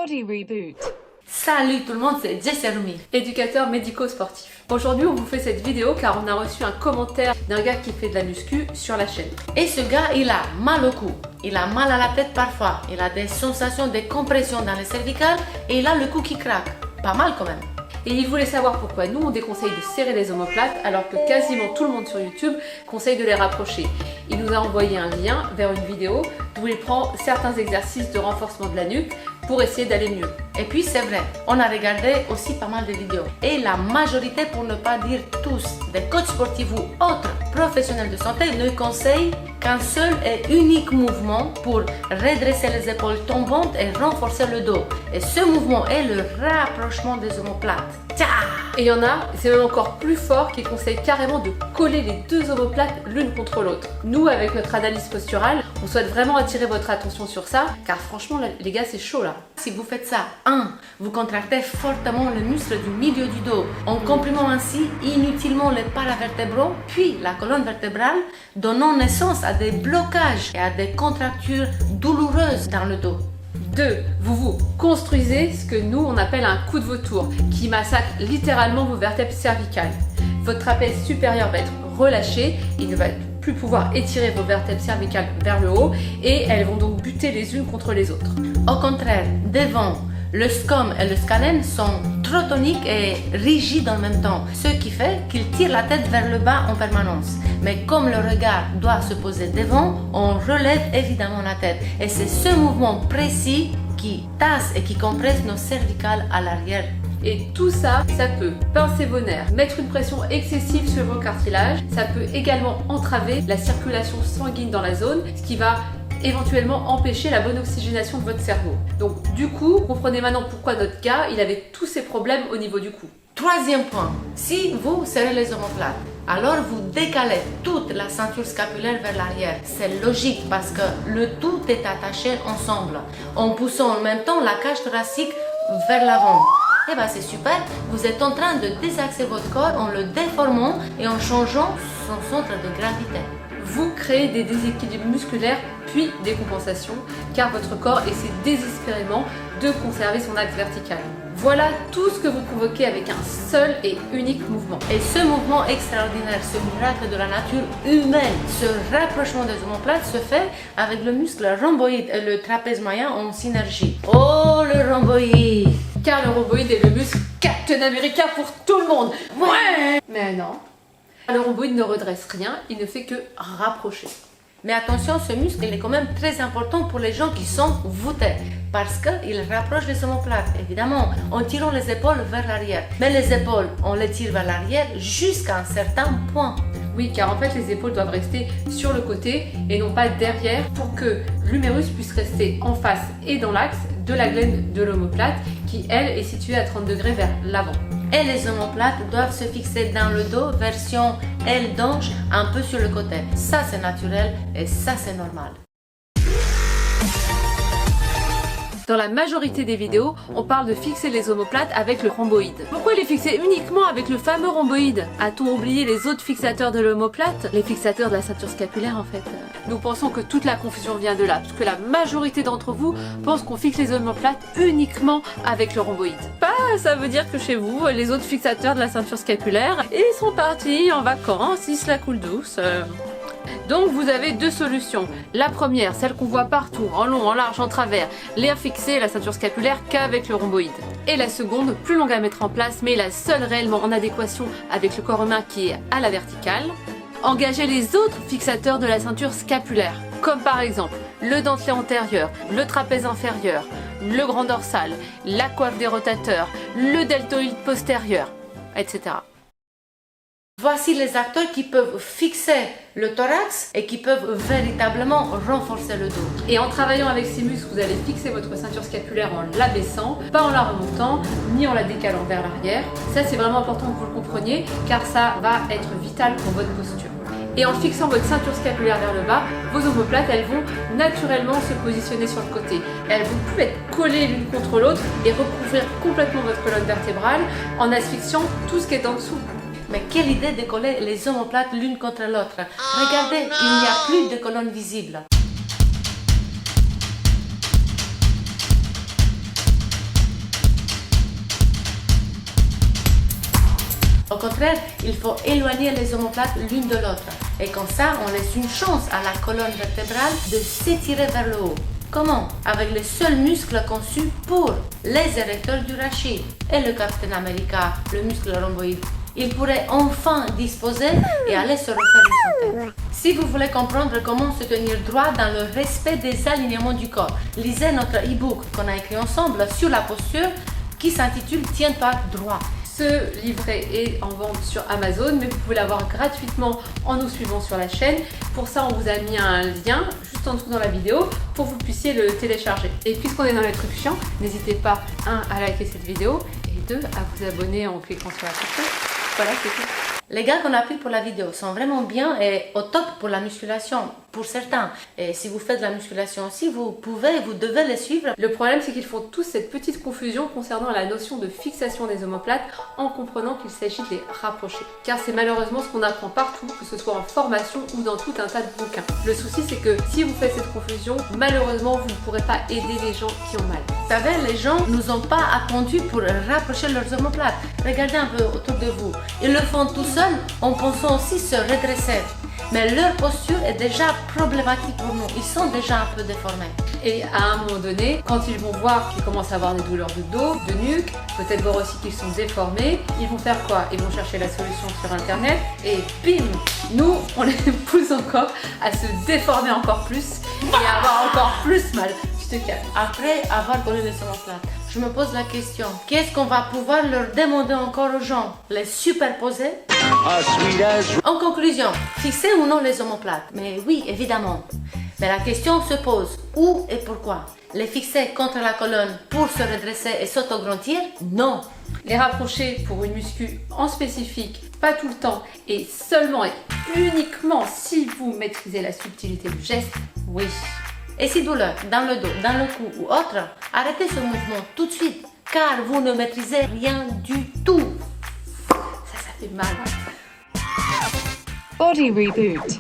Body Reboot. Salut tout le monde, c'est Jessie Arumi, éducateur médico-sportif. Aujourd'hui, on vous fait cette vidéo car on a reçu un commentaire d'un gars qui fait de la muscu sur la chaîne. Et ce gars, il a mal au cou, il a mal à la tête parfois, il a des sensations de compression dans les cervicales et il a le cou qui craque. Pas mal quand même. Et il voulait savoir pourquoi nous on déconseille de serrer les omoplates alors que quasiment tout le monde sur YouTube conseille de les rapprocher. Il nous a envoyé un lien vers une vidéo d'où il prend certains exercices de renforcement de la nuque pour essayer d'aller mieux. Et puis c'est vrai, on a regardé aussi pas mal de vidéos. Et la majorité, pour ne pas dire tous, des coachs sportifs ou autres professionnels de santé ne conseillent qu'un seul et unique mouvement pour redresser les épaules tombantes et renforcer le dos. Et ce mouvement est le rapprochement des omoplates. Tcha! Et il y en a, c'est même encore plus fort, qui conseillent carrément de coller les deux omoplates l'une contre l'autre. Nous, avec notre analyse posturale, on souhaite vraiment attirer votre attention sur ça, car franchement, les gars, c'est chaud là. Si vous faites ça, 1. Vous contractez fortement le muscle du milieu du dos, en comprimant ainsi inutilement les paravertébraux, puis la colonne vertébrale, donnant naissance à des blocages et à des contractures douloureuses dans le dos. 2. Vous construisez ce que nous on appelle un coup de vautour qui massacre littéralement vos vertèbres cervicales. Votre trapèze supérieur va être relâché, il ne va plus pouvoir étirer vos vertèbres cervicales vers le haut et elles vont donc buter les unes contre les autres. Au contraire, devant, le scom et le scalène sont trop toniques et rigides en même temps, ce qui fait qu'ils tirent la tête vers le bas en permanence. Mais comme le regard doit se poser devant, on relève évidemment la tête. Et c'est ce mouvement précis qui tasse et qui compresse nos cervicales à l'arrière. Et tout ça, ça peut pincer vos nerfs, mettre une pression excessive sur vos cartilages, ça peut également entraver la circulation sanguine dans la zone, ce qui va éventuellement empêcher la bonne oxygénation de votre cerveau. Donc du coup, comprenez maintenant pourquoi notre gars, il avait tous ces problèmes au niveau du cou. Troisième point, si vous serrez les omoplates, alors vous décalez toute la ceinture scapulaire vers l'arrière. C'est logique parce que le tout est attaché ensemble, en poussant en même temps la cage thoracique vers l'avant. Et bien c'est super, vous êtes en train de désaxer votre corps en le déformant et en changeant son centre de gravité. Vous créez des déséquilibres musculaires puis des compensations car votre corps essaie désespérément de conserver son axe vertical. Voilà tout ce que vous provoquez avec un seul et unique mouvement. Et ce mouvement extraordinaire, ce miracle de la nature humaine, ce rapprochement des omoplates se fait avec le muscle rhomboïde et le trapèze moyen en synergie. Oh, le rhomboïde! Car le rhomboïde est le muscle Captain America pour tout le monde. Ouais! Mais non. Le rhomboïde ne redresse rien, il ne fait que rapprocher. Mais attention, ce muscle il est quand même très important pour les gens qui sont voûtés parce qu'il rapproche les omoplates, évidemment, en tirant les épaules vers l'arrière. Mais les épaules, on les tire vers l'arrière jusqu'à un certain point. Oui, car en fait, les épaules doivent rester sur le côté et non pas derrière pour que l'humérus puisse rester en face et dans l'axe de la glène de l'omoplate qui, elle, est située à 30 degrés vers l'avant. Et les omoplates doivent se fixer dans le dos, version aile d'ange, un peu sur le côté. Ça, c'est naturel et ça, c'est normal. Dans la majorité des vidéos, on parle de fixer les omoplates avec le rhomboïde. Pourquoi les fixer uniquement avec le fameux rhomboïde? A-t-on oublié les autres fixateurs de l'omoplate? Les fixateurs de la ceinture scapulaire en fait. Nous pensons que toute la confusion vient de là, parce que la majorité d'entre vous pensent qu'on fixe les omoplates uniquement avec le rhomboïde. Ça veut dire que chez vous, les autres fixateurs de la ceinture scapulaire, ils sont partis en vacances, ils se la coulent douce. Donc vous avez deux solutions. La première, celle qu'on voit partout, en long, en large, en travers, les fixer la ceinture scapulaire qu'avec le rhomboïde. Et la seconde, plus longue à mettre en place, mais la seule réellement en adéquation avec le corps humain qui est à la verticale, engager les autres fixateurs de la ceinture scapulaire, comme par exemple le dentelé antérieur, le trapèze inférieur, le grand dorsal, la coiffe des rotateurs, le deltoïde postérieur, etc. Voici les acteurs qui peuvent fixer le thorax et qui peuvent véritablement renforcer le dos. Et en travaillant avec ces muscles, vous allez fixer votre ceinture scapulaire en l'abaissant, pas en la remontant, ni en la décalant vers l'arrière. Ça, c'est vraiment important que vous le compreniez, car ça va être vital pour votre posture. Et en fixant votre ceinture scapulaire vers le bas, vos omoplates, elles vont naturellement se positionner sur le côté. Elles vont plus être collées l'une contre l'autre et recouvrir complètement votre colonne vertébrale en asphyxiant tout ce qui est en dessous. Mais quelle idée de coller les omoplates l'une contre l'autre. Regardez, il n'y a plus de colonne visible. contraire, il faut éloigner les omoplates l'une de l'autre. Et comme ça, on laisse une chance à la colonne vertébrale de s'étirer vers le haut. Comment? Avec les seuls muscles conçus pour les érecteurs du rachis et le Captain America, le muscle rhomboïde. Il pourrait enfin disposer et aller se refaire une santé. Si vous voulez comprendre comment se tenir droit dans le respect des alignements du corps, lisez notre e-book qu'on a écrit ensemble sur la posture qui s'intitule « Tiens-toi droit ». Ce livret est en vente sur Amazon, mais vous pouvez l'avoir gratuitement en nous suivant sur la chaîne. Pour ça, on vous a mis un lien juste en dessous dans la vidéo pour que vous puissiez le télécharger. Et puisqu'on est dans les trucs chiants, n'hésitez pas, 1, à liker cette vidéo et 2, à vous abonner en cliquant sur la cloche. Voilà, c'est tout. Les gars qu'on a pris pour la vidéo sont vraiment bien et au top pour la musculation, pour certains. Et si vous faites de la musculation aussi, vous devez les suivre. Le problème, c'est qu'ils font tous cette petite confusion concernant la notion de fixation des omoplates en comprenant qu'il s'agit de les rapprocher. Car c'est malheureusement ce qu'on apprend partout, que ce soit en formation ou dans tout un tas de bouquins. Le souci, c'est que si vous faites cette confusion, malheureusement, vous ne pourrez pas aider les gens qui ont mal. Vous savez, les gens nous ont pas attendus pour rapprocher leurs omoplates. Regardez un peu autour de vous. Ils le font tout seuls en pensant aussi se redresser. Mais leur posture est déjà problématique pour nous. Ils sont déjà un peu déformés. Et à un moment donné, quand ils vont voir qu'ils commencent à avoir des douleurs de dos, de nuque, peut-être voir aussi qu'ils sont déformés, ils vont faire quoi? Ils vont chercher la solution sur internet et bim! Nous, on les pousse encore à se déformer encore plus et à avoir encore plus mal. Tu te calmes. Après avoir connu les omoplates, je me pose la question, qu'est-ce qu'on va pouvoir leur demander encore aux gens? Les superposer? En conclusion, fixer ou non les omoplates? Mais oui, évidemment. Mais la question se pose, où et pourquoi? Les fixer contre la colonne pour se redresser et s'autograndir? Non. Les rapprocher pour une muscu en spécifique, pas tout le temps, et seulement et uniquement si vous maîtrisez la subtilité du geste, oui. Et si douleur dans le dos, dans le cou ou autre, arrêtez ce mouvement tout de suite, car vous ne maîtrisez rien du tout. Ça fait mal. Body Reboot.